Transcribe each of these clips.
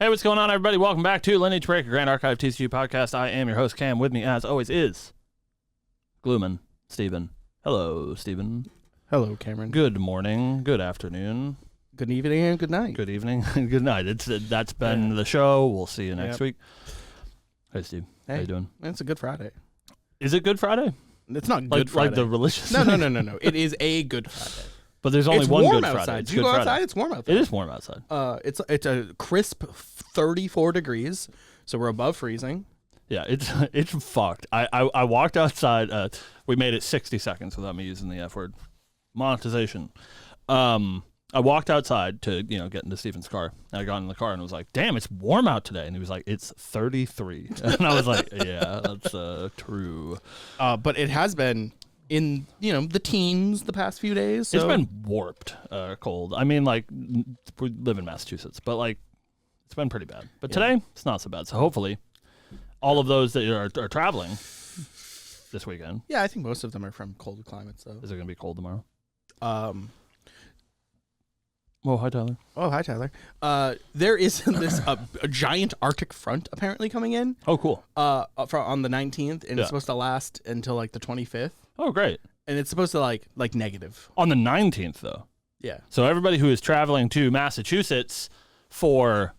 Hey, what's going on, everybody? Welcome back to Lineage Breaker Grand Archive TCG Podcast. I am your host, Cam. With me, as always, is Gloomin, Steven. Hello, Steven. Hello, Cameron. Good morning, good afternoon. Good evening and good night. Good evening and good night. That's been the show. We'll see you next week. Hey, Steve. Hey. How you doing? It's a Good Friday. Is it Good Friday? It's not Good Friday. Like the religious No. It is a Good Friday. But there's only it's one warm Good outside. Friday. It's Do you Good go Friday. outside? It's warm outside. It is warm outside. It's a crisp 34 degrees, so we're above freezing. Yeah, it's fucked. I walked outside. We made it 60 seconds without me using the F word. Monetization. I walked outside to get into Steven's car. And I got in the car and was like, "Damn, it's warm out today." And he was like, "It's 33." And I was like, "Yeah, that's true." But it has been in the teens the past few days. So. It's been warped cold. I mean, like, we live in Massachusetts, but like it's been pretty bad. But today it's not so bad. So hopefully, all of those that are traveling this weekend. Yeah, I think most of them are from cold climates. So Is it gonna be cold tomorrow? Oh, hi, Tyler. Oh, hi, Tyler. There is a giant Arctic front apparently coming in. Oh, cool. On the 19th, and Yeah. it's supposed to last until like the 25th, Oh, great. and it's supposed to like negative. On the 19th, though. Yeah. So everybody who is traveling to Massachusetts for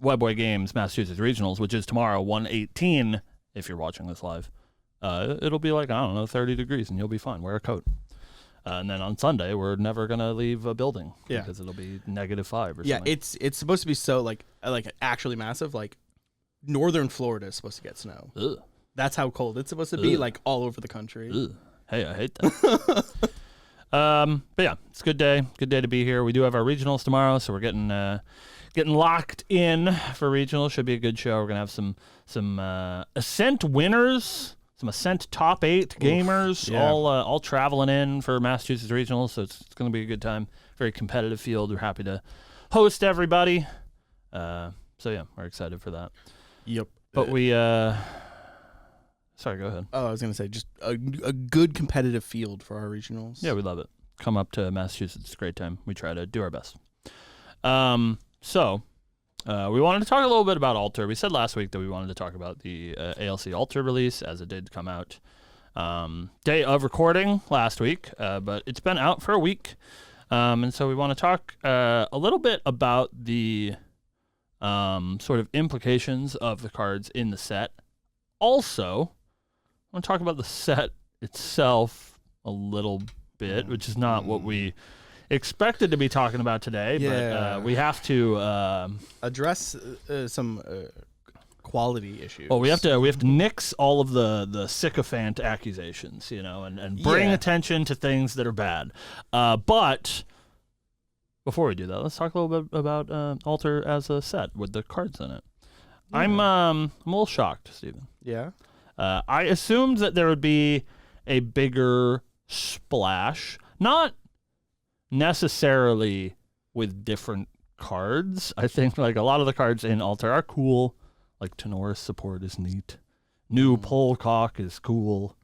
Webway Games Massachusetts Regionals, which is tomorrow, 1/18, if you're watching this live, it'll be like, 30 degrees, and you'll be fine. Wear a coat. And then on Sunday, we're never going to leave a building because it'll be -5 or something. Yeah, it's supposed to be so like actually massive. Like northern Florida is supposed to get snow. Ugh. That's how cold it's supposed to be. Ugh. Like all over the country. Ugh. Hey, I hate that. But yeah, it's a good day. Good day to be here. We do have our regionals tomorrow, so we're getting locked in for regionals. Should be a good show. We're gonna have some Ascent winners, some Ascent top 8 gamers, yeah. all traveling in for Massachusetts regionals. So it's gonna be a good time. Very competitive field. We're happy to host everybody. So yeah, we're excited for that. Yep. But we sorry, go ahead. Oh, I was gonna say just a good competitive field for our regionals. Yeah, we love it. Come up to Massachusetts. It's a great time. We try to do our best. So we wanted to talk a little bit about Alter. We said last week that we wanted to talk about the ALC Alter release, as it did come out day of recording last week, but it's been out for a week. And so we want to talk a little bit about the sort of implications of the cards in the set. Also, I want to talk about the set itself a little bit, which is not what we expected to be talking about today, but we have to address some quality issues. Well, we have to nix all of the sycophant accusations, and bring attention to things that are bad. But before we do that, let's talk a little bit about Alter as a set with the cards in it. Yeah. I'm a little shocked, Steven. Yeah. I assumed that there would be a bigger splash, not necessarily with different cards. I think like a lot of the cards in Alter are cool. Like Tenoris support is neat. New Polcock is cool.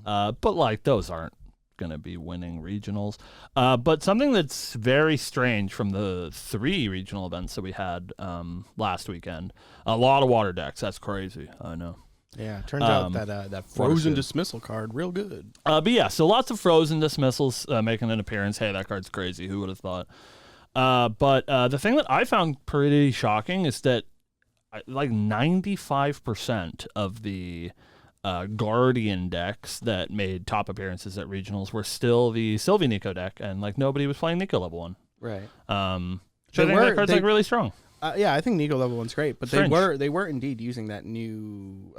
But like those aren't gonna be winning regionals. But something that's very strange from the 3 regional events that we had last weekend, a lot of water decks. That's crazy. I know. Yeah, turns out that frozen dismissal card real good. But yeah, so lots of frozen dismissals making an appearance. Hey, that card's crazy. Who would have thought? But the thing that I found pretty shocking is that like 95% of the Guardian decks that made top appearances at regionals were still the Sylvie Nico deck, and like nobody was playing Nico level 1. Right. So I think that card's like really strong. Yeah, I think Nico level 1's great, but Strange. they were indeed using that new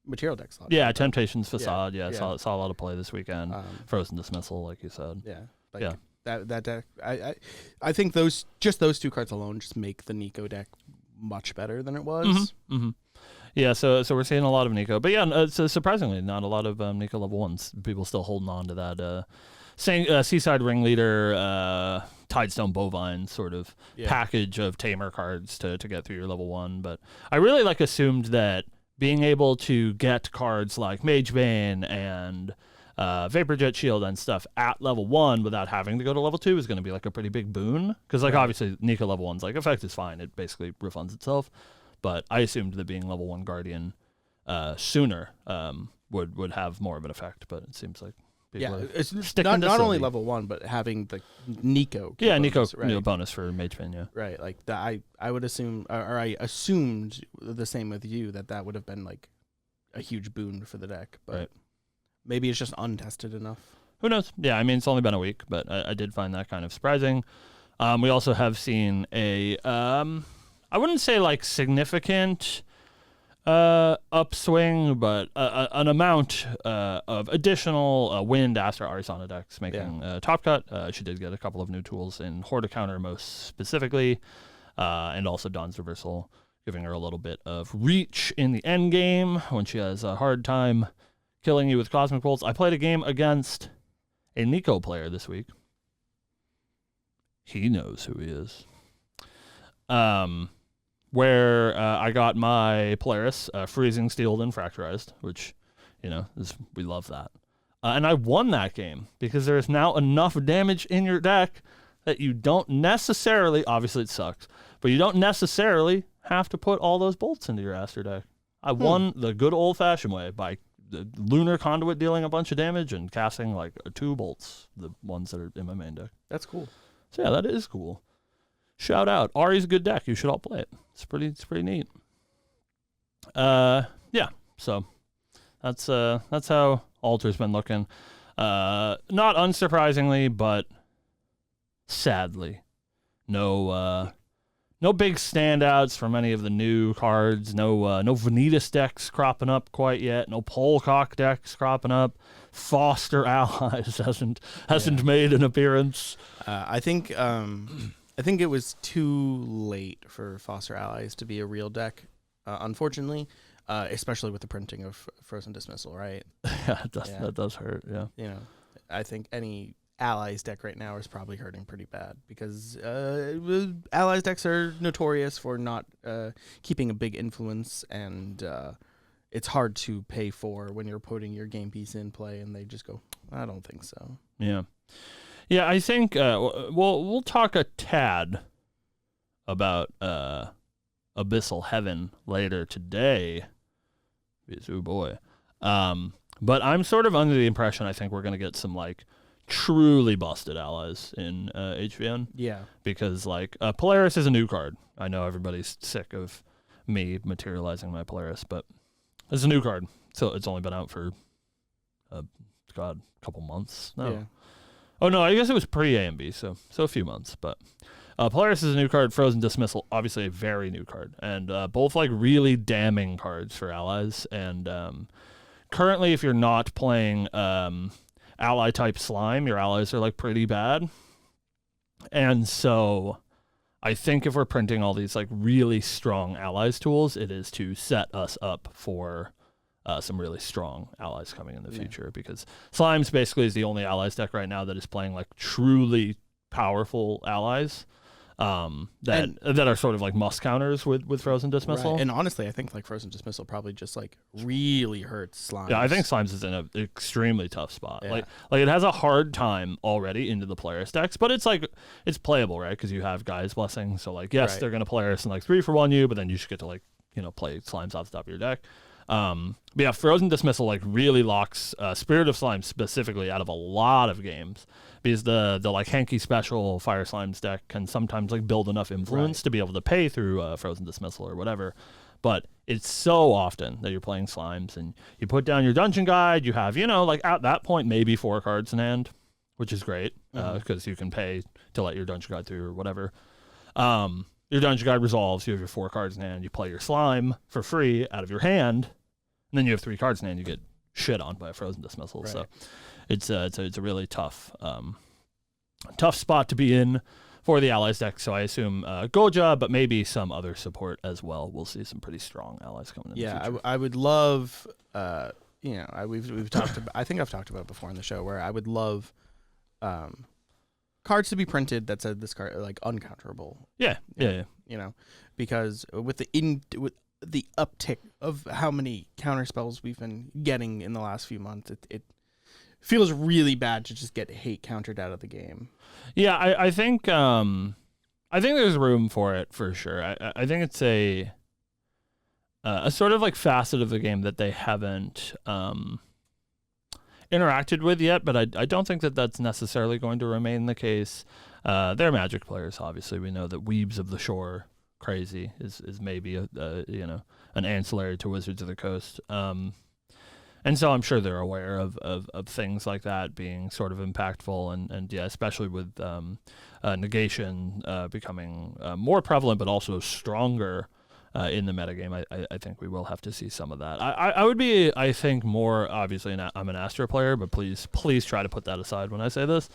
material deck slot. Yeah, Temptations Facade. Yeah, yeah. Saw a lot of play this weekend. Frozen Dismissal, like you said. Yeah. Yeah. That deck. I think those 2 cards alone just make the Nico deck much better than it was. Mm-hmm. Yeah, so we're seeing a lot of Nico, but yeah, so surprisingly, not a lot of Nico level 1s. People still holding on to that Seaside Ringleader, Tidestone Bovine sort of package of tamer cards to get through your level 1. But I really assumed that being able to get cards like Mage Bane and Vapor Jet Shield and stuff at level 1 without having to go to level 2 is going to be like a pretty big boon. Because like obviously Nico level 1's like effect is fine. It basically refunds itself. But I assumed that being level 1 Guardian sooner would have more of an effect. But it seems like it's not only level 1, but having the Nico. Yeah, bonus, Nico right? bonus for Mage Pin, yeah. Right, like I would assume, or I assumed the same with you, that would have been like a huge boon for the deck. But maybe it's just untested enough. Who knows? Yeah, I mean, it's only been a week, but I did find that kind of surprising. We also have seen a, I wouldn't say like significant upswing, but an amount of additional Wind, Astra, Arizona decks making top cut. She did get a couple of new tools in Horde Counter most specifically, and also Dawn's Reversal, giving her a little bit of reach in the end game when she has a hard time killing you with Cosmic Bolts. I played a game against a Nico player this week. He knows who he is. Where I got my Polaris freezing, steeled, and fracturized, which, we love that. And I won that game because there is now enough damage in your deck that you don't necessarily, obviously it sucks, but you don't necessarily have to put all those bolts into your Aster deck. I won the good old-fashioned way by the Lunar Conduit dealing a bunch of damage and casting like 2 bolts, the ones that are in my main deck. That's cool. So yeah, that is cool. Shout out. Ari's a good deck. You should all play it. It's pretty neat. Yeah. So that's how Alter's been looking. Not unsurprisingly, but sadly, no big standouts from any of the new cards. No Vanitas decks cropping up quite yet. No Polcock decks cropping up. Foster Allies hasn't made an appearance. I think it was too late for Foster Allies to be a real deck, unfortunately, especially with the printing of Frozen Dismissal, right? That does hurt, yeah. I think any Allies deck right now is probably hurting pretty bad because Allies decks are notorious for not keeping a big influence, and it's hard to pay for when you're putting your game piece in play, and they just go, I don't think so. Yeah. Yeah, I think we'll talk a tad about Abyssal Heaven later today. Oh boy. But I'm sort of under the impression I think we're going to get some like truly busted allies in HVN. Yeah. Because like Polaris is a new card. I know everybody's sick of me materializing my Polaris, but it's a new card. So it's only been out for a couple months. No. Yeah. Oh, no, I guess it was pre-AMB, so a few months. But Polaris is a new card. Frozen Dismissal, obviously a very new card. And both, like, really damning cards for allies. And currently, if you're not playing ally-type slime, your allies are, like, pretty bad. And so I think if we're printing all these, like, really strong allies tools, it is to set us up for some really strong allies coming in the future, because Slimes basically is the only allies deck right now that is playing like truly powerful allies that are sort of like must counters with Frozen Dismissal. Right. And honestly, I think like Frozen Dismissal probably just like really hurts Slimes. Yeah, I think Slimes is in an extremely tough spot. Yeah. Like it has a hard time already into the Polaris decks, but it's like it's playable, right? Because you have Gaia's Blessing, so like yes, they're gonna Polaris and like 3-for-1 you, but then you should get to like play Slimes off the top of your deck. But yeah, Frozen Dismissal like really locks Spirit of Slime specifically out of a lot of games, because the like Hanky special Fire Slimes deck can sometimes like build enough influence to be able to pay through Frozen Dismissal or whatever. But it's so often that you're playing Slimes and you put down your Dungeon Guide, you have like at that point maybe 4 cards in hand, which is great because you can pay to let your Dungeon Guide through or whatever. Your Dungeon Guide resolves, you have your 4 cards in hand, you play your Slime for free out of your hand, and then you have 3 cards in hand, you get shit on by a Frozen Dismissal. Right. So it's a really tough spot to be in for the Allies deck. So I assume Goja, but maybe some other support as well. We'll see some pretty strong allies coming in the future. I would love, we've talked about, I think I've talked about it before on the show, where I would love cards to be printed that said this card like uncounterable. Yeah. Because with the uptick of how many counter spells we've been getting in the last few months, it feels really bad to just get hate countered out of the game. Yeah, I think there's room for it for sure. I think it's a sort of like facet of the game that they haven't interacted with yet, but I don't think that that's necessarily going to remain the case. They're Magic players, obviously. We know that Weebs of the Shore crazy is maybe an ancillary to Wizards of the Coast. And so I'm sure they're aware of things like that being sort of impactful, and yeah, especially with negation becoming more prevalent, but also stronger in the metagame. I think we will have to see some of that. I would be, I think, more obviously. I'm an Astro player, but please try to put that aside when I say this.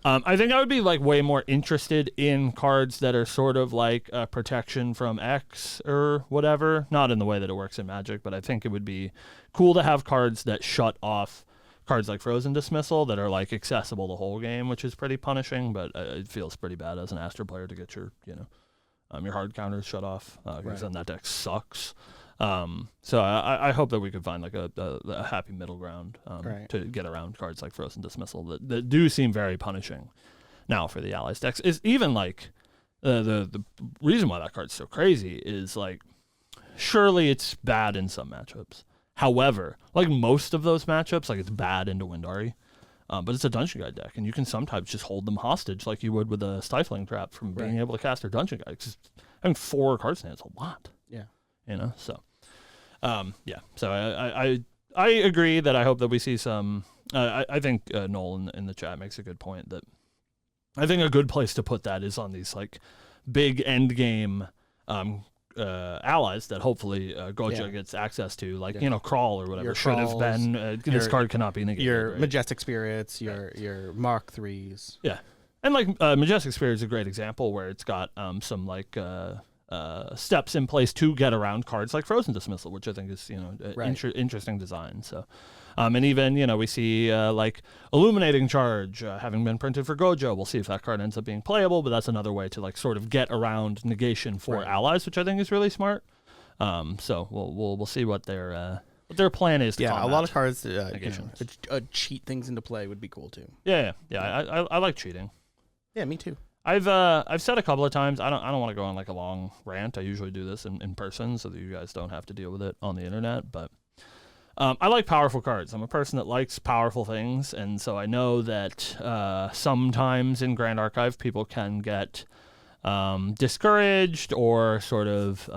I think I would be like way more interested in cards that are sort of like protection from X or whatever. Not in the way that it works in Magic, but I think it would be cool to have cards that shut off cards like Frozen Dismissal that are like accessible the whole game, which is pretty punishing. But it feels pretty bad as an Astro player to get your hard counters shut off because then that deck sucks. So I hope that we could find like a happy middle ground to get around cards like Frozen Dismissal that do seem very punishing. Now for the Allies decks is even like the reason why that card's so crazy is like surely it's bad in some matchups. However, like most of those matchups, like it's bad into Windari. But it's a Dungeon Guide deck, and you can sometimes just hold them hostage like you would with a Stifling Trap from being able to cast their Dungeon Guide. Because having 4 card stands a lot. Yeah. So So I agree that I hope that we see some. I think Noel in the chat makes a good point that I think a good place to put that is on these like big end game allies that hopefully Gojo gets access to, like Crawl or whatever should have been. This card cannot be negated. Your Majestic Spirits, your Mark 3s. Yeah, and like Majestic Spirit is a great example where it's got some like steps in place to get around cards like Frozen Dismissal, which I think is interesting design. So. And even, we see like Illuminating Charge having been printed for Gojo. We'll see if that card ends up being playable, but that's another way to like sort of get around negation for allies, which I think is really smart. So we'll see what their plan is to combat a lot of cards negation. Cheat things into play would be cool too. Yeah. I like cheating. Yeah, me too. I've said a couple of times, I don't want to go on like a long rant. I usually do this in person so that you guys don't have to deal with it on the internet, but I like powerful cards. I'm a person that likes powerful things, and so I know that sometimes in Grand Archive people can get discouraged or sort of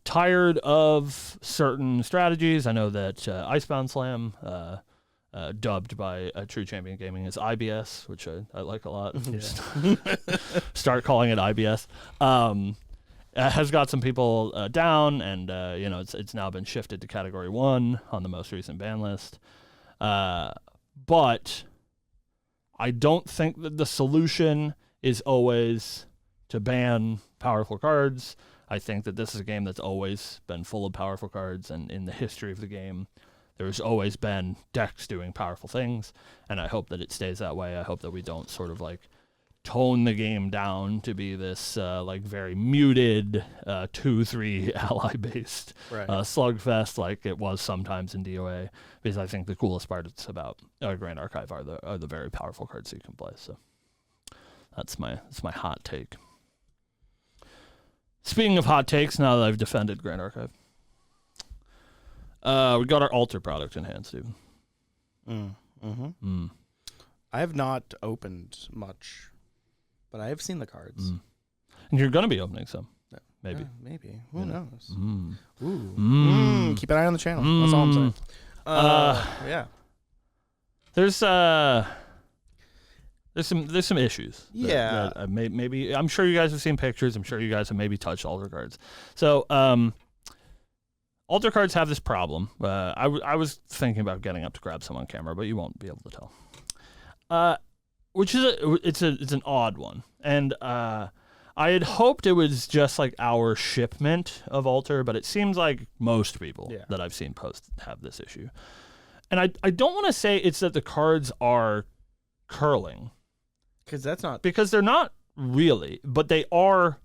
tired of certain strategies. I know that Icebound Slam, dubbed by True Champion Gaming as IBS, which I like a lot. Start calling it IBS. Has got some people down, and it's now been shifted to Category 1 on the most recent ban list. But I don't think that the solution is always to ban powerful cards. I think that this is a game that's always been full of powerful cards, and in the history of the game, there's always been decks doing powerful things, and I hope that it stays that way. I hope that we don't sort of like tone the game down to be this like very muted 2-3 ally based slugfest like it was sometimes in DOA, because I think the coolest part about Grand Archive are the very powerful cards that you can play. So that's my hot take. Speaking of hot takes, now that I've defended Grand Archive, we got our Alter product in hand, Steven. I have not opened much, but I have seen the cards. And you're going to be opening some. Maybe. Maybe. Who knows? Keep an eye on the channel. That's all I'm saying. Yeah. There's some issues. That maybe I'm sure you guys have seen pictures. I'm sure you guys have maybe touched Alter cards. So Alter cards have this problem. I was thinking about getting up to grab some on camera, but you won't be able to tell. Which is it's an odd one, and I had hoped it was just like our shipment of Alter, but it seems like most people that I've seen post have this issue. And I don't want to say it's that the cards are curling, because they're not really, but they are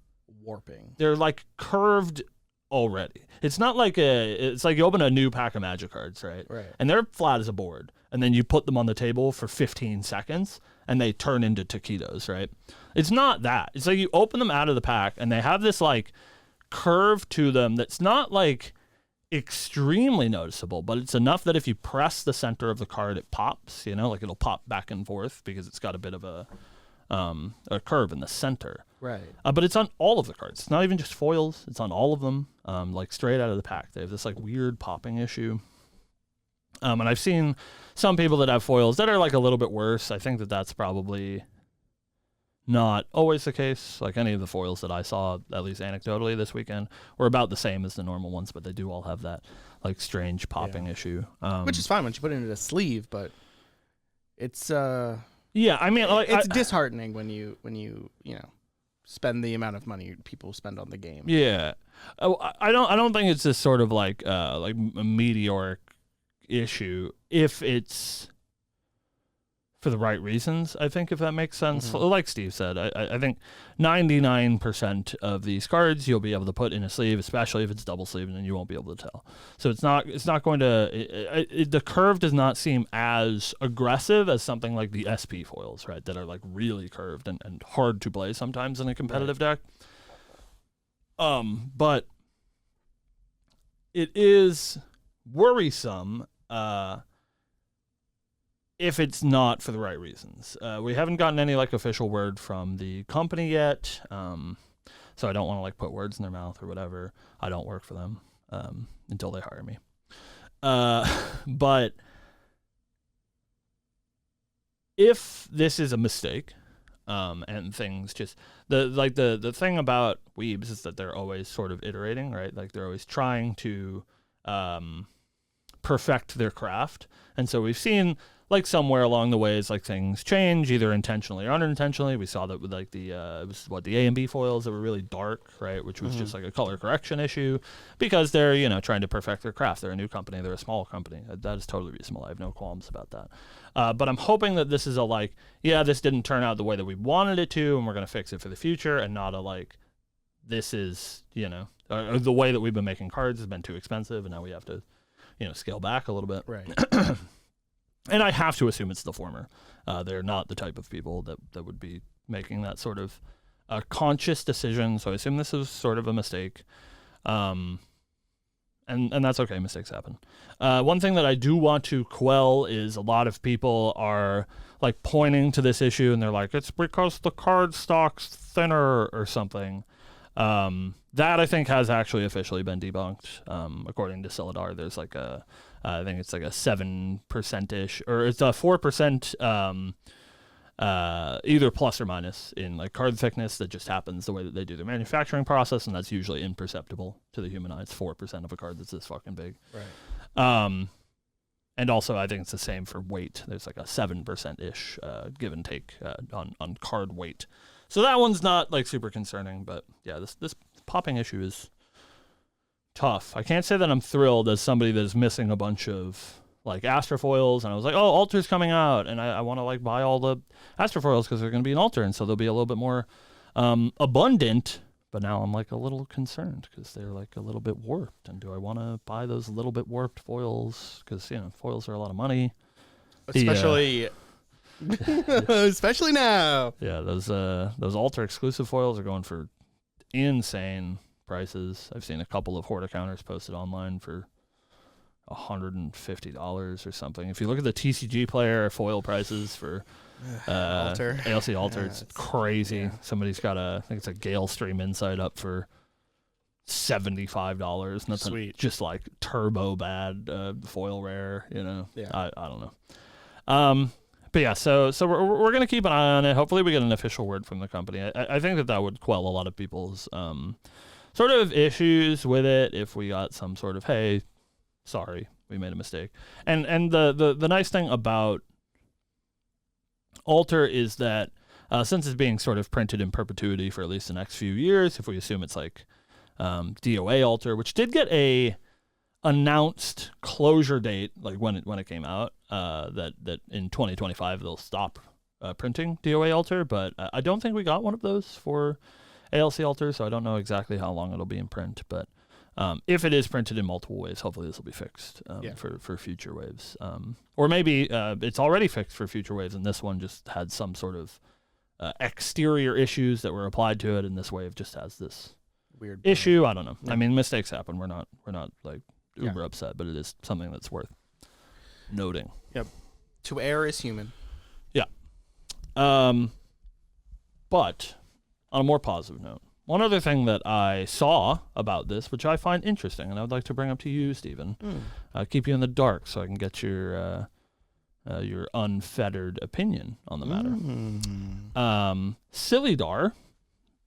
warping. They're like curved already. It's not like it's like you open a new pack of Magic cards, right? Right. And they're flat as a board, and then you put them on the table for 15 seconds, and they turn into taquitos, right? It's not that. It's like you open them out of the pack, and they have this like curve to them that's not like extremely noticeable, but it's enough that if you press the center of the card, it pops. You know, like it'll pop back and forth because it's got a bit of a curve in the center. Right. But it's on all of the cards. It's not even just foils. It's on all of them, like straight out of the pack. They have this like weird popping issue. And I've seen some people that have foils that are like a little bit worse. I think that that's probably not always the case. Like any of the foils that I saw, at least anecdotally this weekend, were about the same as the normal ones, but they do all have that like strange popping issue. Which is fine once you put it in a sleeve, but it's yeah, I mean, like, it's disheartening when you spend the amount of money people spend on the game. Yeah, I don't think it's this sort of like a meteoric issue if it's for the right reasons. I think, if that makes sense. Mm-hmm. Like Steve said, I think 99% of these cards you'll be able to put in a sleeve, especially if it's double sleeve, and then you won't be able to tell. So it's not going to the curve does not seem as aggressive as something like the SP foils, right? That are like really curved and hard to play sometimes in a competitive deck. But it is worrisome if it's not for the right reasons. We haven't gotten any like official word from the company yet, so I don't want to like put words in their mouth or whatever. I don't work for them until they hire me. But if this is a mistake, and things just the thing about weebs is that they're always sort of iterating, right? Like they're always trying to perfect their craft, and so we've seen like somewhere along the ways like things change either intentionally or unintentionally. We saw that with like the it was the A and B foils that were really dark, right, which was just like a color correction issue because they're trying to perfect their craft. They're a new company, they're a small company. That is totally reasonable. I have no qualms about that. But I'm hoping that this is a like, yeah, this didn't turn out the way that we wanted it to, and we're going to fix it for the future, and not a like, this is the way that we've been making cards has been too expensive, and now we have to scale back a little bit. Right. And I have to assume it's the former. They're not the type of people that would be making that sort of conscious decision. So I assume this is sort of a mistake. And that's okay. Mistakes happen. One thing that I do want to quell is a lot of people are like pointing to this issue and they're like, it's because the card stock's thinner or something. That I think has actually officially been debunked. According to Celadar, there's like I think it's like a 7%-ish, or it's a 4%, either plus or minus in like card thickness that just happens the way that they do their manufacturing process, and that's usually imperceptible to the human eye. It's 4% of a card that's this fucking big. Right. And also I think it's the same for weight. There's like a 7%-ish give and take on card weight. So that one's not like super concerning, but yeah, this popping issue is tough. I can't say that I'm thrilled as somebody that is missing a bunch of like Astrofoils, and I was like, oh, Alter's coming out, and I want to like buy all the Astrofoils because they're going to be an Alter, and so they'll be a little bit more abundant. But now I'm like a little concerned because they're like a little bit warped, and do I want to buy those little bit warped foils? Because foils are a lot of money, especially especially now. Yeah, those Alter exclusive foils are going for insane prices. I've seen a couple of hoarder counters posted online for $150 or something. If you look at the TCG player foil prices for Alter. ALC Alter, it's crazy. Yeah. Somebody's got I think it's a Gale Stream Insight up for $75. And that's Sweet. Just like turbo bad foil rare, Yeah. I don't know. But yeah, so we're gonna keep an eye on it. Hopefully we get an official word from the company. I think that would quell a lot of people's sort of issues with it if we got some sort of, hey, sorry, we made a mistake. And the nice thing about Alter is that since it's being sort of printed in perpetuity for at least the next few years, if we assume it's like DOA Alter, which did get a announced closure date, like when it came out, that in 2025 they'll stop printing DOA Alter, but I don't think we got one of those for ALC Alter, so I don't know exactly how long it'll be in print, but If it is printed in multiple waves, hopefully this will be fixed for future waves. Or maybe it's already fixed for future waves, and this one just had some sort of exterior issues that were applied to it, and this wave just has this weird issue. I don't know. Yeah. I mean, mistakes happen. We're not like uber upset, but it is something that's worth noting. Yep. To err is human. Yeah. But on a more positive note, one other thing that I saw about this, which I find interesting, and I would like to bring up to you, Stephen, keep you in the dark so I can get your unfettered opinion on the matter. Silidar,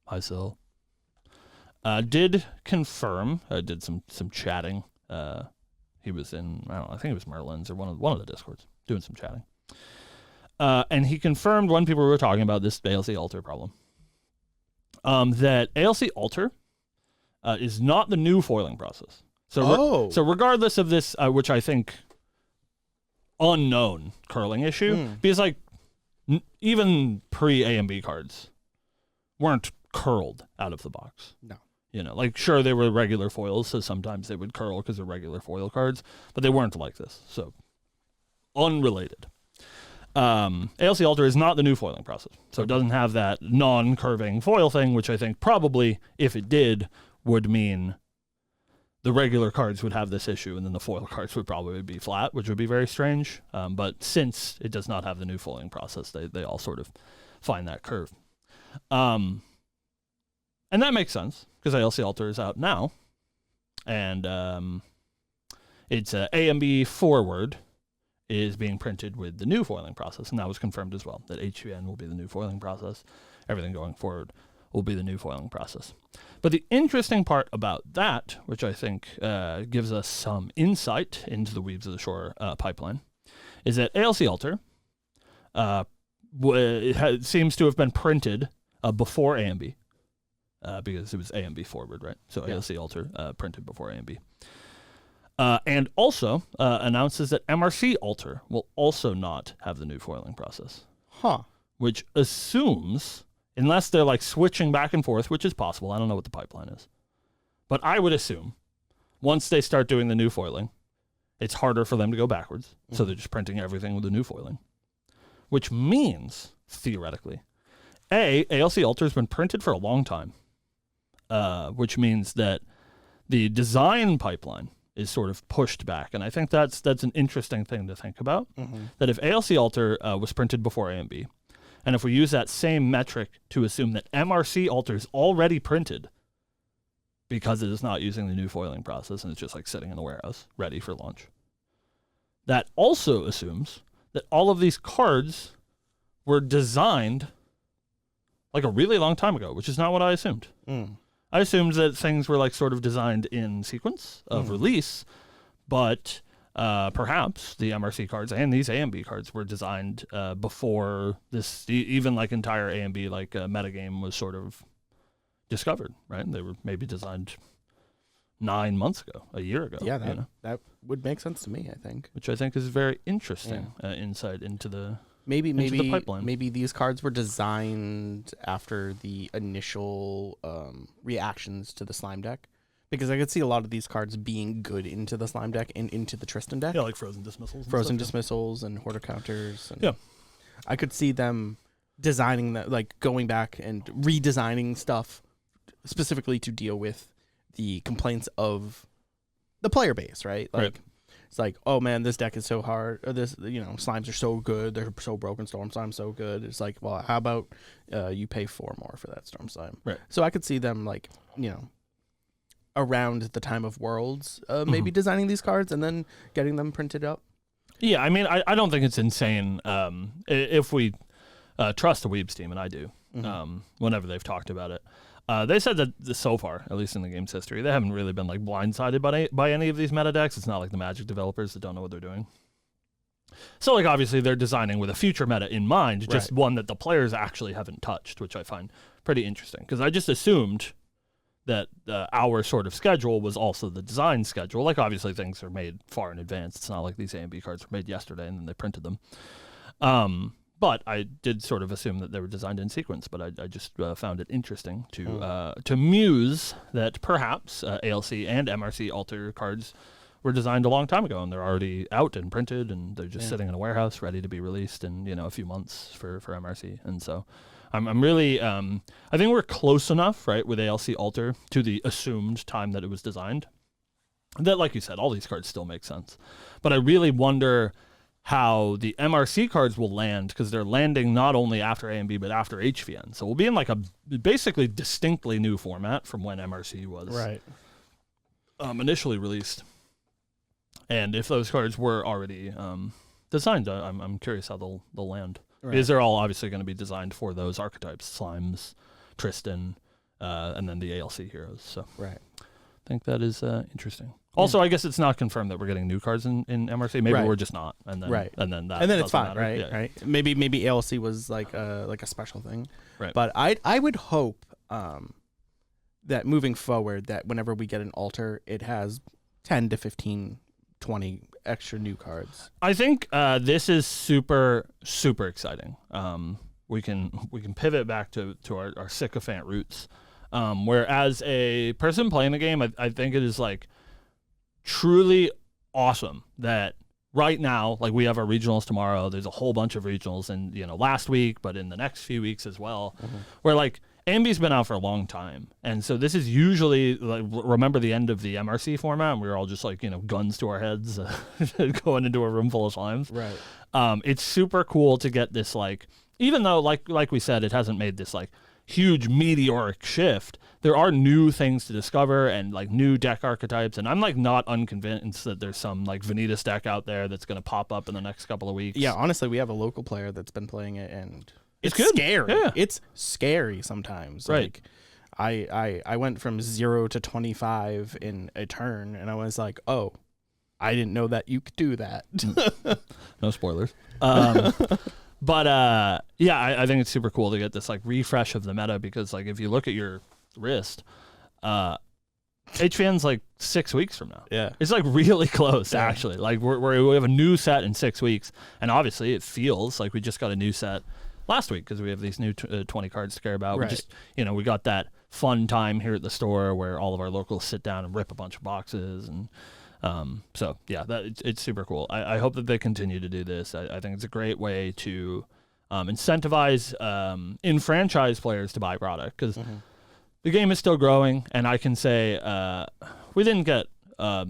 hi Sil, did confirm, did some chatting. He was in, I don't know, I think it was Merlin's or one of the Discords, doing some chatting. And he confirmed when people were talking about this ALC Alter problem, that ALC Alter is not the new foiling process. So regardless of this, which I think unknown curling issue, because like even pre-AMB cards weren't curled out of the box. No. Like sure they were regular foils, so sometimes they would curl because they're regular foil cards, but they weren't like this. So unrelated. ALC Alter is not the new foiling process, so it doesn't have that non-curving foil thing, which I think probably, if it did, would mean the regular cards would have this issue, and then the foil cards would probably be flat, which would be very strange. But since it does not have the new foiling process, they all sort of find that curve. And that makes sense, because ALC Alter is out now, and it's AMB forward is being printed with the new foiling process, and that was confirmed as well, that HUN will be the new foiling process. Everything going forward will be the new foiling process. But the interesting part about that, which I think gives us some insight into the Weaves of the Shore pipeline, is that ALC Alter seems to have been printed before AMB, because it was AMB forward, right? So ALC Alter printed before AMB. And also announces that MRC Alter will also not have the new foiling process. Which assumes, unless they're like switching back and forth, which is possible, I don't know what the pipeline is, but I would assume once they start doing the new foiling, it's harder for them to go backwards. So they're just printing everything with the new foiling, which means, theoretically, ALC Alter has been printed for a long time, which means that the design pipeline is sort of pushed back. And I think that's an interesting thing to think about, that if ALC Alter was printed before AMB, and if we use that same metric to assume that MRC Alter is already printed because it is not using the new foiling process and it's just like sitting in the warehouse ready for launch, that also assumes that all of these cards were designed like a really long time ago, which is not what I assumed. I assumed that things were like sort of designed in sequence of release, but perhaps the MRC cards and these AMB cards were designed before this, even like entire AMB like metagame was sort of discovered, right? They were maybe designed 9 months ago, a year ago. Yeah, that would make sense to me, I think. Which I think is very interesting insight into the Maybe pipeline. Maybe these cards were designed after the initial reactions to the slime deck, because I could see a lot of these cards being good into the slime deck and into the Tristan deck. Yeah, like frozen dismissals. Dismissals and hoarder counters. And I could see them designing that, like going back and redesigning stuff specifically to deal with the complaints of the player base, right? Like. It's like, oh man, this deck is so hard. Or this, slimes are so good. They're so broken. Storm slime's so good. It's like, well, how about you pay 4 more for that storm slime? Right. So I could see them like, around the time of Worlds, maybe designing these cards and then getting them printed up. Yeah, I mean, I don't think it's insane if we trust the Weebs team, and I do. Whenever they've talked about it. They said that so far, at least in the game's history, they haven't really been like blindsided by any of these meta decks. It's not like the Magic developers that don't know what they're doing. So like obviously they're designing with a future meta in mind, just one that the players actually haven't touched, which I find pretty interesting, because I just assumed that our sort of schedule was also the design schedule. Like obviously things are made far in advance. It's not like these AMB cards were made yesterday and then they printed them. But I did sort of assume that they were designed in sequence, but I just found it interesting to muse that perhaps ALC and MRC Alter cards were designed a long time ago, and they're already out and printed, and they're just sitting in a warehouse ready to be released in a few months for MRC. And so I'm really I think we're close enough, right, with ALC Alter to the assumed time that it was designed that, like you said, all these cards still make sense. But I really wonder how the MRC cards will land, because they're landing not only after A and B but after HVN. So we'll be in like a basically distinctly new format from when MRC was initially released. And if those cards were already designed, I'm curious how they'll land. Right. Because they're all obviously going to be designed for those archetypes: Slimes, Tristan, and then the ALC heroes. So I think that is interesting. Also, I guess it's not confirmed that we're getting new cards in MRC. Maybe we're just not, and then it's fine, matter. Right? Yeah. Right. Maybe ALC was like a special thing, right? But I would hope that moving forward, that whenever we get an alter, it has 10 to 15, 20 extra new cards. I think this is super exciting. We can pivot back to our sycophant roots. Where as a person playing the game, I think it is like truly awesome that right now, like, we have our regionals tomorrow. There's a whole bunch of regionals in last week, but in the next few weeks as well, where like AMB's been out for a long time, and so this is usually like, remember the end of the MRC format, and we were all just like guns to our heads going into a room full of slimes. Right. It's super cool to get this, like, even though like we said, it hasn't made this like huge meteoric shift, there are new things to discover and like new deck archetypes, and I'm like not unconvinced that there's some like Vanitas deck out there that's going to pop up in the next couple of weeks. Yeah, honestly, we have a local player that's been playing it, and it's good. Scary. Yeah. It's scary sometimes. Right. Like, I went from 0 to 25 in a turn, and I was like, oh, I didn't know that you could do that. No spoilers. But yeah, I think it's super cool to get this like refresh of the meta, because like if you look at your wrist, HVN's like 6 weeks from now. Yeah, it's like really close actually. Like we have a new set in 6 weeks, and obviously it feels like we just got a new set last week because we have these new 20 cards to care about. Right. We just we got that fun time here at the store where all of our locals sit down and rip a bunch of boxes, and so yeah, it's super cool. I hope that they continue to do this. I think it's a great way to incentivize in-franchise players to buy product, because the game is still growing, and I can say we didn't get a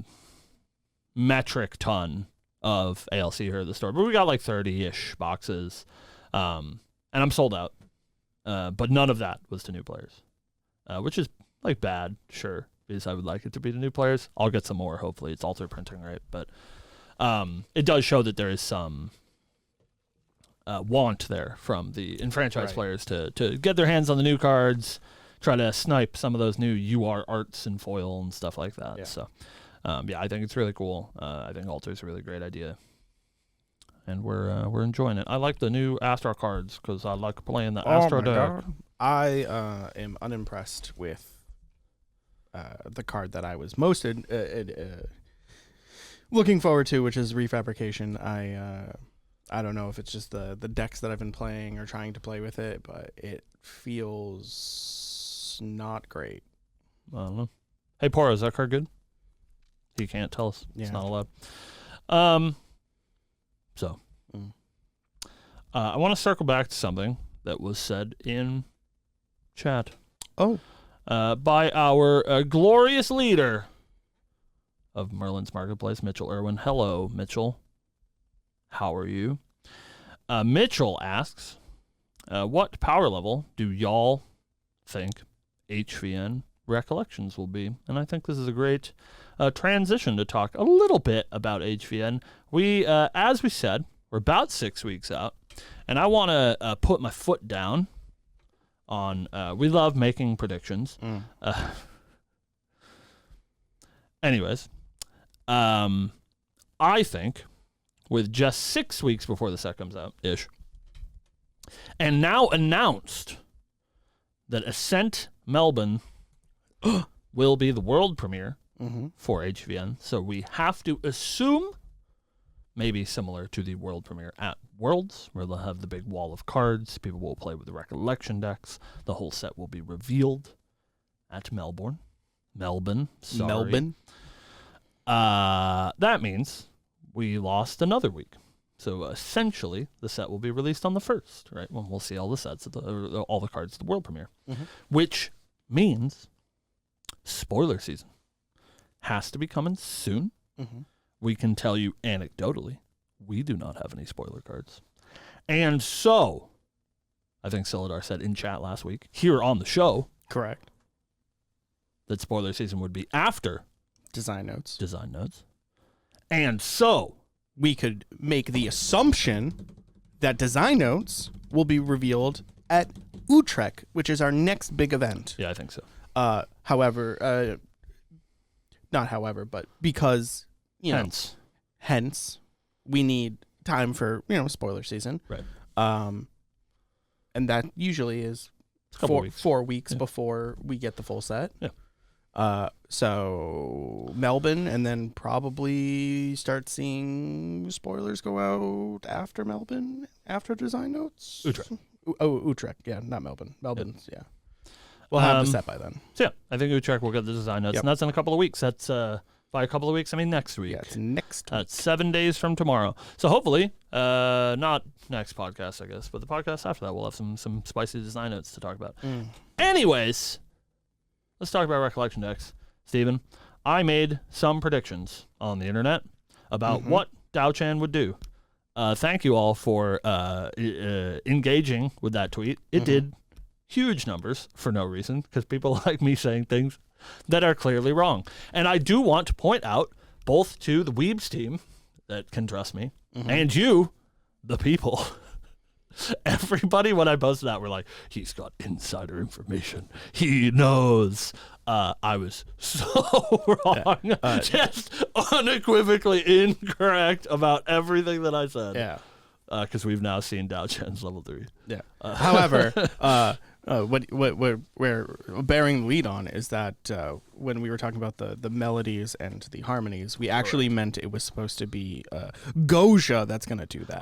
metric ton of ALC here at the store, but we got like 30-ish boxes, and I'm sold out. But none of that was to new players, which is like bad, sure, because I would like it to be to new players. I'll get some more, hopefully. It's alter printing, right? But it does show that there is some want there from the enfranchised players to get their hands on the new cards, try to snipe some of those new UR arts and foil and stuff like that. Yeah. So yeah, I think it's really cool. I think Alter is a really great idea, and we're enjoying it. I like the new Astro cards because I like playing the Astro deck. God. I am unimpressed with the card that I was most looking forward to, which is Refabrication. I don't know if it's just the decks that I've been playing or trying to play with it, but it feels not great. I don't know. Hey, Poro, is that card good? He can't tell us. Yeah. It's not allowed. So I want to circle back to something that was said in chat. Oh. By our glorious leader of Merlin's Marketplace, Mitchell Irwin. Hello, Mitchell. How are you? Mitchell asks, what power level do y'all think HVN Recollections will be? And I think this is a great transition to talk a little bit about HVN. We, as we said, we're about 6 weeks out, and I want to put my foot down on, we love making predictions. Anyways, I think with just 6 weeks before the set comes out, ish, and now announced that Ascent Melbourne will be the world premiere for HVN, so we have to assume maybe similar to the world premiere at Worlds, where they'll have the big wall of cards. People will play with the recollection decks. The whole set will be revealed at Melbourne. Melbourne. That means we lost another week. So essentially, the set will be released on the 1st, right? When we'll see all the sets, all the cards at the world premiere, which means spoiler season has to be coming soon. We can tell you anecdotally, we do not have any spoiler cards. And so, I think Silidar said in chat last week, here on the show, correct, that spoiler season would be after design notes. And so, we could make the assumption that design notes will be revealed at Utrecht, which is our next big event. Yeah, I think so. Not however, but because, hence, we need time for, spoiler season. Right. And that usually is 4 weeks before we get the full set. Yeah. So Melbourne, and then probably start seeing spoilers go out after Melbourne, after design notes. Utrecht. Utrecht. Yeah, not Melbourne. Melbourne's, yeah. We'll have the set by then. So yeah, I think Utrecht will get the design notes, and that's in a couple of weeks. That's by a couple of weeks, I mean next week. Yeah, it's next week. That's 7 days from tomorrow. So hopefully, not next podcast, I guess, but the podcast after that, we'll have some spicy design notes to talk about. Anyways, let's talk about recollection decks. Steven, I made some predictions on the internet about what Diao Chen would do. Thank you all for engaging with that tweet. It did huge numbers for no reason, because people like me saying things that are clearly wrong. And I do want to point out, both to the Weebs team that can trust me, and you, the people, everybody when I posted that were like, he's got insider information. He knows. I was so wrong. Just unequivocally incorrect about everything that I said. Yeah. Because we've now seen Diao Chen's level 3. Yeah. However, what we're bearing the lead on is that when we were talking about the melodies and the harmonies, we actually meant it was supposed to be Goja that's going to do that.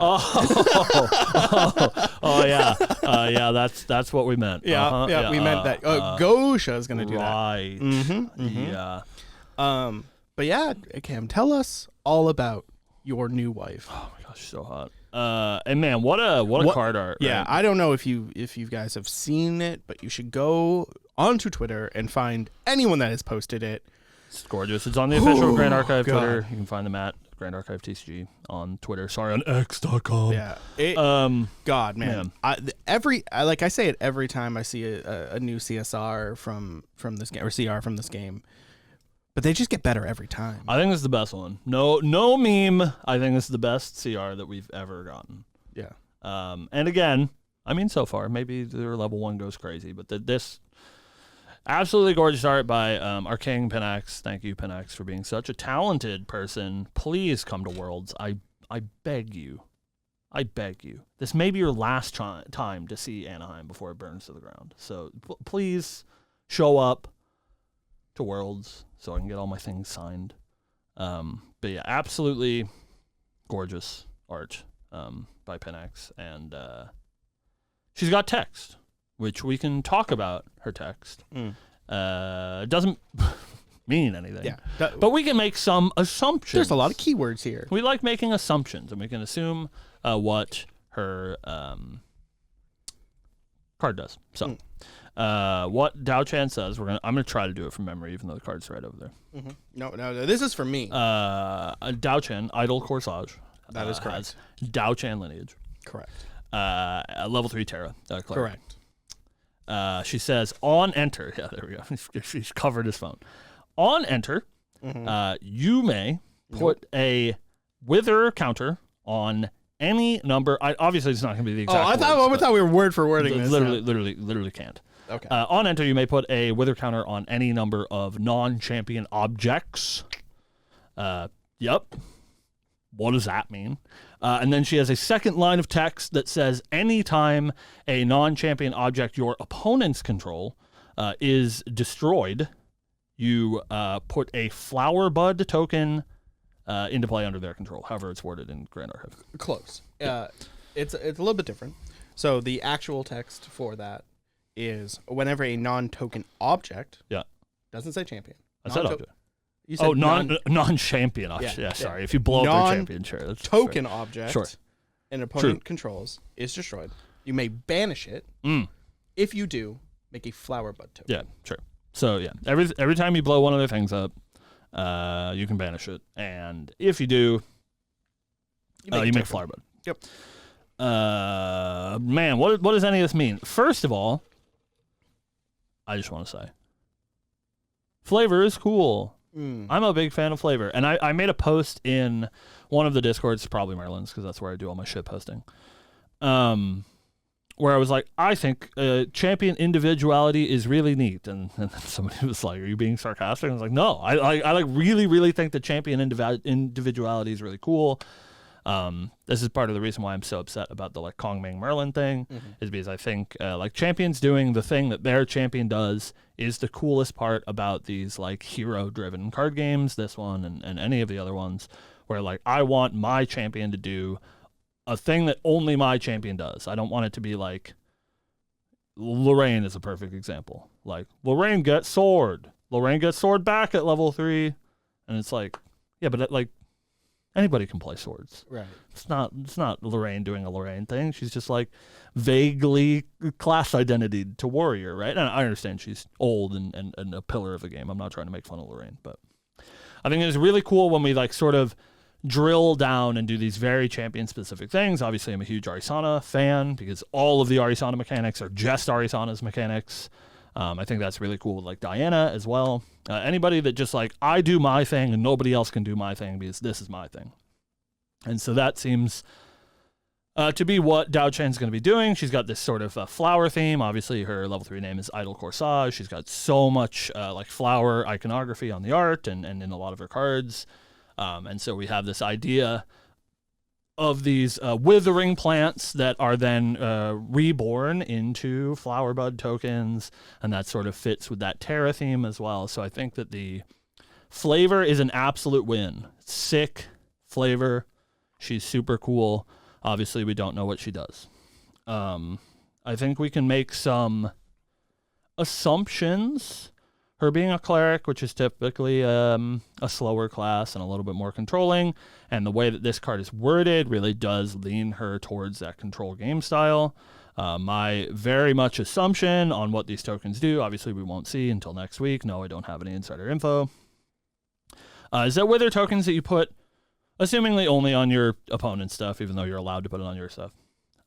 Yeah, that's what we meant. We meant that Goja is going to do that. Right. Yeah. But yeah, Cam, tell us all about your new wife. Oh my gosh, so hot. And man, what a card art. Yeah, right? I don't know if you guys have seen it, but you should go onto Twitter and find anyone that has posted it. It's gorgeous. It's on the official Grand Archive Twitter. You can find them at Grand Archive TCG on Twitter. Sorry, on X.com. Yeah. God, man. Like I say it every time I see a new CSR from this game, or CR from this game. But they just get better every time. I think this is the best one. No meme. I think this is the best CR that we've ever gotten. Yeah. And again, I mean, so far, maybe their level 1 goes crazy, but this absolutely gorgeous art by our king, Pinax. Thank you, Pinax, for being such a talented person. Please come to Worlds. I beg you. I beg you. This may be your last time to see Anaheim before it burns to the ground. So please show up to Worlds so I can get all my things signed. But yeah, absolutely gorgeous art by Pinax. And she's got text, which we can talk about her text. It doesn't mean anything. Yeah. But we can make some assumptions. There's a lot of keywords here. We like making assumptions, and we can assume what her card does. So what Diao Chen says, I'm gonna try to do it from memory, even though the card's right over there. No, this is for me. Diao Chen, Idle Corsage. That is correct. Diao Chen Lineage. Correct. Level 3 Terra. Correct. She says, on enter. Yeah, there we go. She's covered his phone. On enter, you may put a wither counter on any number. Obviously, it's not going to be the exact. I thought we were word for wording this. Literally can't. Okay. On enter, you may put a wither counter on any number of non-champion objects. Yep. What does that mean? And then she has a second line of text that says, anytime a non-champion object your opponents control is destroyed, you put a flower bud token into play under their control, however it's worded in Grand Archive. Close. It's a little bit different. So the actual text for that is whenever a non-token object. Yeah. Doesn't say champion. I said object. You said non-champion object. Yeah, sorry. If you blow up their champion, sure. That's token object. Sure. An opponent controls is destroyed. You may banish it. If you do, make a flower bud token. Yeah, sure. So yeah, every time you blow one of their things up, you can banish it, and if you do, you make flower bud. Yep. Man, what does any of this mean? First of all, I just want to say, flavor is cool. I'm a big fan of flavor, and I made a post in one of the Discords, probably Merlin's, because that's where I do all my shit posting, where I was like, I think champion individuality is really neat, and somebody was like, "Are you being sarcastic?" I was like, "No, I like really think that champion individuality is really cool." This is part of the reason why I'm so upset about the like Kong Ming Merlin thing, is because I think like champions doing the thing that their champion does is the coolest part about these like hero driven card games, this one and any of the other ones, where like I want my champion to do a thing that only my champion does. I don't want it to be like Lorraine is a perfect example. Like Lorraine gets sword back at level 3, and it's like, yeah, but like anybody can play swords. Right. It's not Lorraine doing a Lorraine thing. She's just like vaguely class identity to warrior, right? And I understand she's old and a pillar of the game. I'm not trying to make fun of Lorraine, but I think it's really cool when we like sort of drill down and do these very champion specific things. Obviously, I'm a huge Arisana fan because all of the Arisana mechanics are just Arisana's mechanics. I think that's really cool with like Diana as well. Anybody that just like, I do my thing and nobody else can do my thing because this is my thing. And so that seems to be what Diao Chen's going to be doing. She's got this sort of flower theme. Obviously, her level 3 name is Idle Corsage. She's got so much like flower iconography on the art and in a lot of her cards. And so we have this idea of these withering plants that are then reborn into flower bud tokens, and that sort of fits with that Terra theme as well. So I think that the flavor is an absolute win. Sick flavor. She's super cool. Obviously, we don't know what she does. I think we can make some assumptions. Her being a cleric, which is typically a slower class and a little bit more controlling, and the way that this card is worded really does lean her towards that control game style. My very much assumption on what these tokens do, obviously we won't see until next week. No, I don't have any insider info. Is that wither tokens that you put, assumingly only on your opponent's stuff, even though you're allowed to put it on your stuff,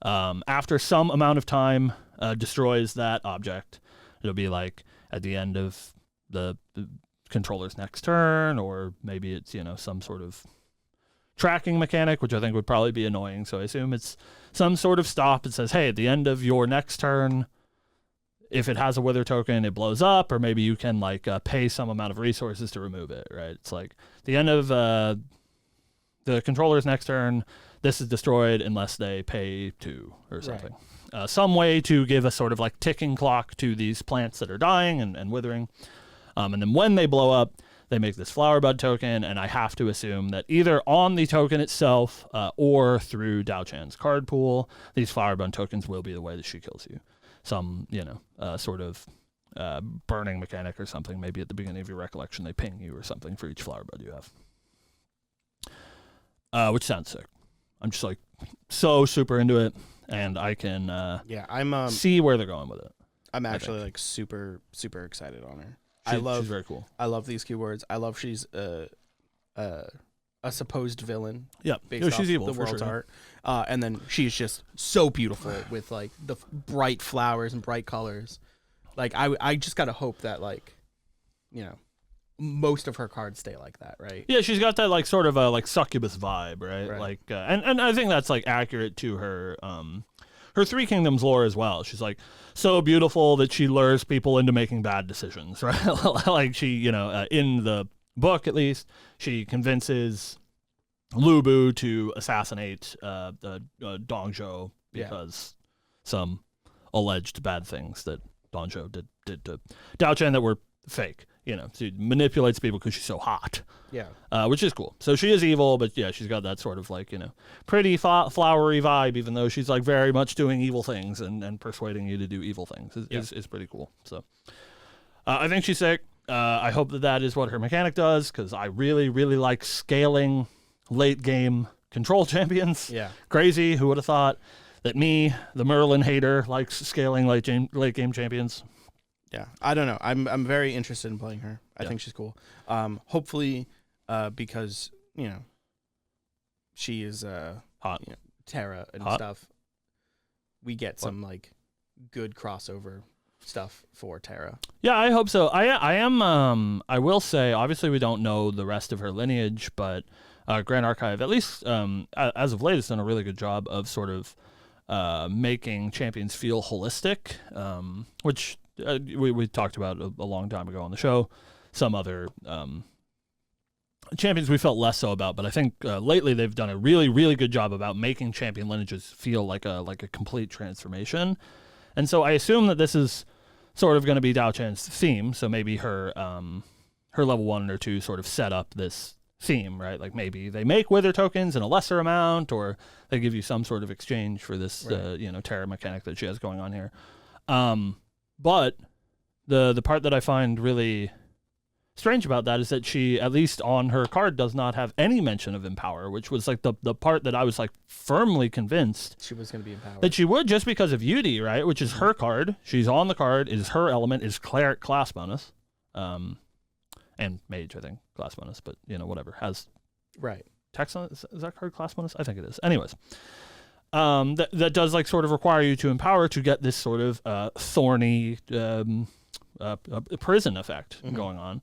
after some amount of time destroys that object. It'll be like at the end of the controller's next turn, or maybe it's, some sort of tracking mechanic, which I think would probably be annoying. So I assume it's some sort of stop. It says, hey, at the end of your next turn, if it has a wither token, it blows up, or maybe you can like pay some amount of resources to remove it, right? It's like the end of the controller's next turn, this is destroyed unless they pay 2 or something. Right. Some way to give a sort of like ticking clock to these plants that are dying and withering. And then when they blow up, they make this flower bud token, and I have to assume that either on the token itself or through Diao Chen's card pool, these flower bud tokens will be the way that she kills you. Some, sort of burning mechanic or something. Maybe at the beginning of your recollection, they ping you or something for each flower bud you have. Which sounds sick. I'm just like so super into it, and I can I'm see where they're going with it. I'm actually like super excited on her. She's very cool. I love these keywords. I love she's a supposed villain. Yeah, based off she's evil. The world's art, and then she's just so beautiful with like the bright flowers and bright colors. Like I just gotta hope that like, most of her cards stay like that, right? Yeah, she's got that like sort of a like succubus vibe, right? Like, and I think that's like accurate to her. Her Three Kingdoms lore as well. She's like so beautiful that she lures people into making bad decisions, right? Like she, in the book at least, she convinces Lu Bu to assassinate Dongzhou because some alleged bad things that Dongzhou did to Diao Chen that were fake. she manipulates people because she's so hot. Yeah. Which is cool. So she is evil, but yeah, she's got that sort of like, pretty flowery vibe, even though she's like very much doing evil things and persuading you to do evil things is pretty cool. So I think she's sick. I hope that is what her mechanic does, because I really, really like scaling late game control champions. Yeah. Crazy. Who would have thought that me, the Merlin hater, likes scaling late game champions? Yeah. I don't know. I'm very interested in playing her. I think she's cool. Hopefully, because she is hot, Terra and hot. stuff. We get some like good crossover stuff for Terra. Yeah, I hope so. I am. I will say, obviously, we don't know the rest of her lineage, but Grand Archive, at least as of late, has done a really good job of sort of making champions feel holistic, which we talked about a long time ago on the show. Some other champions we felt less so about, but I think lately they've done a really, really good job about making champion lineages feel like a complete transformation. And so I assume that this is sort of going to be Diao Chen's theme. So maybe her level 1 or 2 sort of set up this theme, right? Like maybe they make Wither tokens in a lesser amount, or they give you some sort of exchange for this, Terra mechanic that she has going on here. But the part that I find really strange about that is that she, at least on her card, does not have any mention of Empower, which was like the part that I was like firmly convinced she was going to be empowered. That she would, just because of Yudi, right? Which is her card. She's on the card. It is her element. Is Cleric class bonus, and Mage, I think, class bonus. But whatever, has text on it. Is that card class bonus? I think it is. Anyways, that does like sort of require you to empower to get this sort of thorny prison effect going on.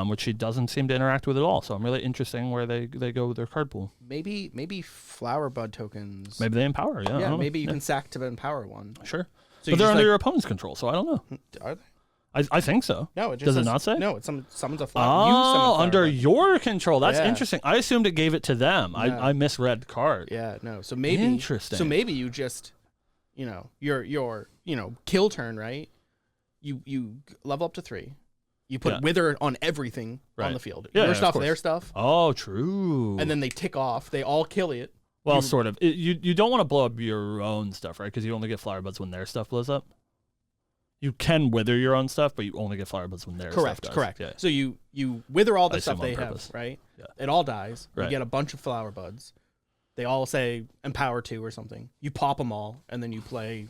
Which she doesn't seem to interact with at all. So I'm really interested where they go with their card pool. Maybe Flower Bud tokens. Maybe they empower. Yeah. Yeah. Maybe you can sack to empower one. Sure. So but they're under your opponent's control, so I don't know. Are they? I think so. No, it just does says, it not say? No, it summons a flower. Under your control. That's interesting. I assumed it gave it to them. No. I misread the card. Yeah. No. So maybe interesting. So maybe you just, your kill turn, right? You level up to 3. You put Wither on everything on the field. Your stuff, their stuff. Oh, true. And then they tick off. They all kill it. Well, sort of. You don't want to blow up your own stuff, right? Because you only get flower buds when their stuff blows up. You can wither your own stuff, but you only get flower buds when their stuff does. Correct. Yeah. So you wither all the stuff they have, right? Yeah. It all dies. Right. You get a bunch of flower buds. They all say Empower 2 or something. You pop them all, and then you play,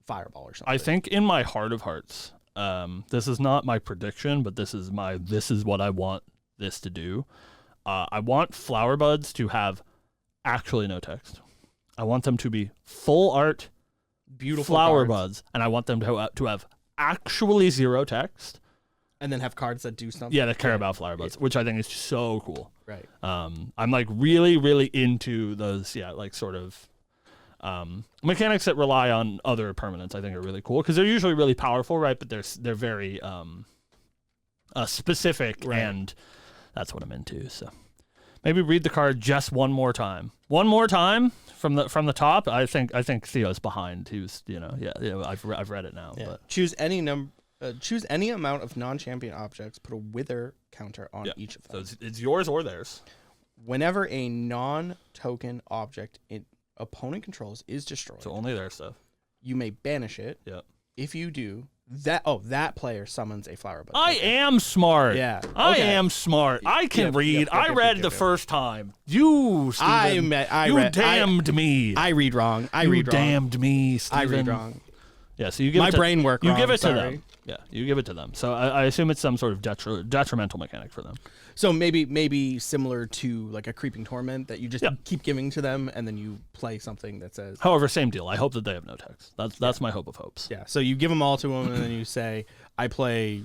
Fireball or something. I think in my heart of hearts, this is not my prediction, but this is what I want this to do. I want flower buds to have actually no text. I want them to be full art, beautiful flower cards. buds, and I want them to have actually 0 text, and then have cards that do something. Yeah, that care about flower buds, which I think is so cool. Right. I'm like really, really into those. Yeah, like sort of. Mechanics that rely on other permanents I think are really cool because they're usually really powerful, right? But they're very specific, and that's what I'm into. So maybe read the card just one more time from the top. I think Theo's behind. He was, I've read it now. Yeah. But choose any amount of non-champion objects. Put a Wither counter on each of them. So it's yours or theirs. Whenever a non-token object in opponent controls is destroyed, so only their stuff, you may banish it. Yeah. If you do that player summons a flower bud. I am smart. Yeah. I am smart. I can read. I read the first time. You, Steven. You damned me. I read wrong. You damned me, Steven. I read wrong. Yeah, so you give my brain work. You give it to them. Yeah, you give it to them. So I assume it's some sort of detrimental mechanic for them. So maybe similar to like a Creeping Torment that you just keep giving to them, and then you play something that says. However, same deal. I hope that they have no text. That's my hope of hopes. Yeah. So you give them all to them, and then you say, "I play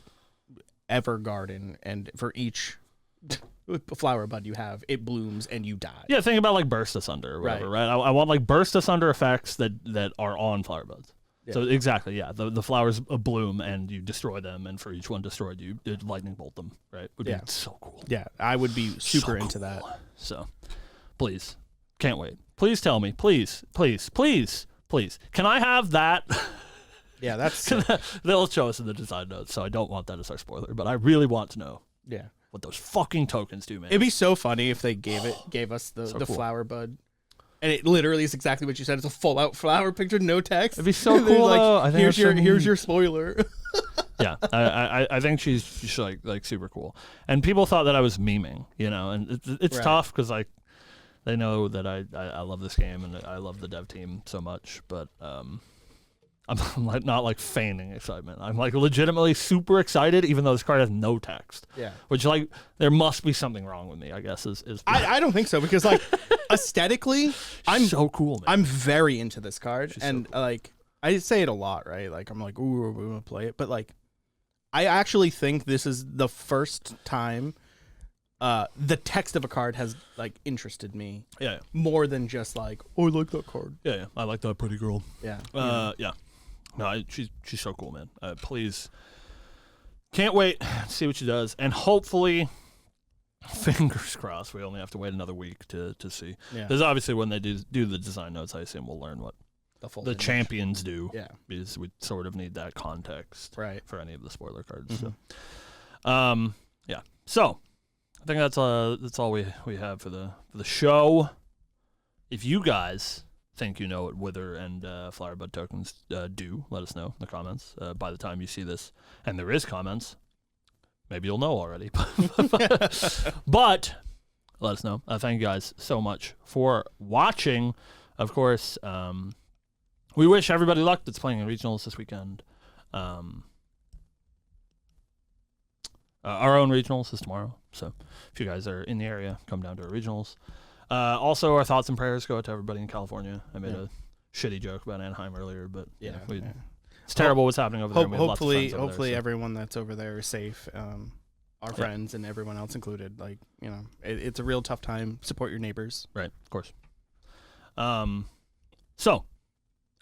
Evergarden, and for each flower bud you have, it blooms and you die." Yeah. Think about like Burst Asunder or whatever, right? I want like Burst Asunder effects that are on flower buds. Yeah. So exactly, yeah. The flowers bloom and you destroy them, and for each one destroyed, you lightning bolt them, right? Would be so cool. Yeah, I would be super into that. So, please, can't wait. Please tell me, please. Can I have that? Yeah, that's They'll show us in the design notes, so I don't want that as our spoiler. But I really want to know what those fucking tokens do, man. It'd be so funny if they gave us the cool. flower bud. And it literally is exactly what you said. It's a full out flower picture, no text. It'd be so cool. Though. I think here's your spoiler. Yeah, I think she's like super cool. And people thought that I was memeing, and it's tough because like they know that I love this game and I love the dev team so much, but I'm like not like feigning excitement. I'm like legitimately super excited, even though this card has no text. Yeah. Which like there must be something wrong with me, I guess. I don't think so because like aesthetically, I'm so cool, man. I'm very into this card, She's and so cool. like I say it a lot, right? Like I'm like, ooh, we're gonna play it, but like I actually think this is the first time the text of a card has like interested me. Yeah. More than just like, oh, I like that card. Yeah. I like that pretty girl. Yeah. Yeah. No, she's so cool, man. Please, can't wait to see what she does, and hopefully, fingers crossed, we only have to wait another week to see. Yeah. Because obviously, when they do the design notes, I assume we'll learn what the champions do. Yeah. Because we sort of need that context, right, for any of the spoiler cards. Mm-hmm. So, yeah. So, I think that's all we have for the show. If you guys think you know what Wither and Flower Bud tokens do, let us know in the comments. By the time you see this, and there is comments, maybe you'll know already. But let us know. Thank you guys so much for watching. Of course, we wish everybody luck that's playing in regionals this weekend. Our own regionals is tomorrow, so if you guys are in the area, come down to our regionals. Also, our thoughts and prayers go out to everybody in California. I made a shitty joke about Anaheim earlier, but it's terrible what's happening over there. And we have lots of friends over hopefully there, everyone that's over there is safe. Our friends and everyone else included. Like, it's a real tough time. Support your neighbors. Right, of course. So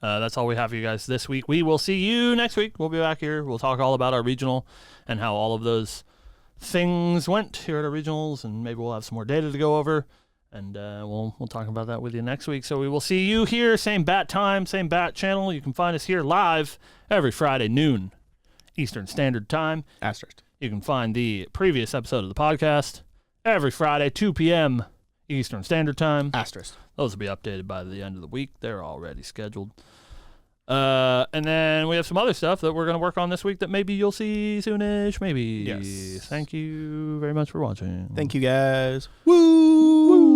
that's all we have for you guys this week. We will see you next week. We'll be back here. We'll talk all about our regional and how all of those things went here at our regionals, and maybe we'll have some more data to go over. And we'll talk about that with you next week. So we will see you here, same bat time, same bat channel. You can find us here live every Friday noon Eastern Standard Time. Asterisk. You can find the previous episode of the podcast every Friday 2 p.m. Eastern Standard Time. Asterisk. Those will be updated by the end of the week. They're already scheduled. And then we have some other stuff that we're going to work on this week that maybe you'll see soonish. Maybe. Yes. Thank you very much for watching. Thank you, guys. Woo!